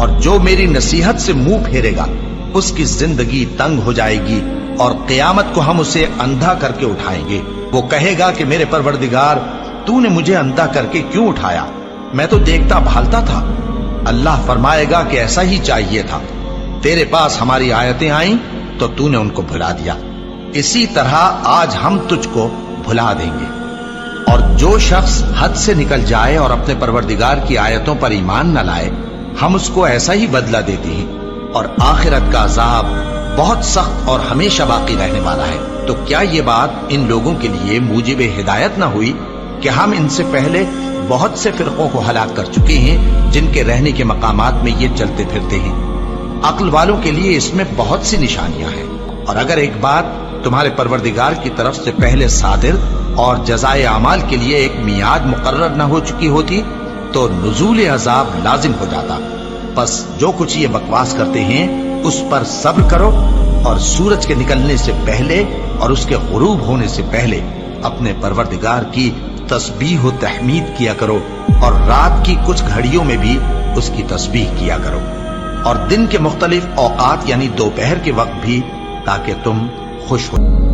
اور جو میری نصیحت سے منہ پھیرے گا اس کی زندگی تنگ ہو جائے گی اور قیامت کو ہم اسے اندھا کر کے اٹھائیں گے۔ وہ کہے گا کہ میرے پروردگار تو نے مجھے اندھا کر کے کیوں اٹھایا؟ میں تو دیکھتا بھالتا تھا۔ اللہ فرمائے گا کہ ایسا ہی چاہیے تھا، تیرے پاس ہماری آیتیں آئیں تو تو نے ان کو بھلا دیا، اسی طرح آج ہم تجھ کو بھلا دیں گے۔ اور جو شخص حد سے نکل جائے اور اپنے پروردگار کی آیتوں پر ایمان نہ لائے، ہم اس کو ایسا ہی بدلہ دیتے ہیں، اور آخرت کا عذاب بہت سخت اور ہمیشہ باقی رہنے والا ہے۔ تو کیا یہ بات ان لوگوں کے لیے موجب ہدایت نہ ہوئی کہ ہم ان سے پہلے بہت سے فرقوں کو ہلاک کر چکے ہیں جن کے رہنے کے مقامات میں یہ چلتے پھرتے ہیں؟ عقل والوں کے لیے اس میں بہت سی نشانیاں ہیں۔ اور اگر ایک بات تمہارے پروردگار کی طرف سے پہلے صادر اور جزائے اعمال کے لیے ایک میعاد مقرر نہ ہو چکی ہوتی تو نزول عذاب لازم ہو جاتا۔ بس جو کچھ یہ بکواس کرتے ہیں اس پر صبر کرو، اور سورج کے نکلنے سے پہلے اور اس کے غروب ہونے سے پہلے اپنے پروردگار کی تسبیح و تحمید کیا کرو، اور رات کی کچھ گھڑیوں میں بھی اس کی تسبیح کیا کرو، اور دن کے مختلف اوقات یعنی دوپہر کے وقت بھی، تاکہ تم خوش ہو۔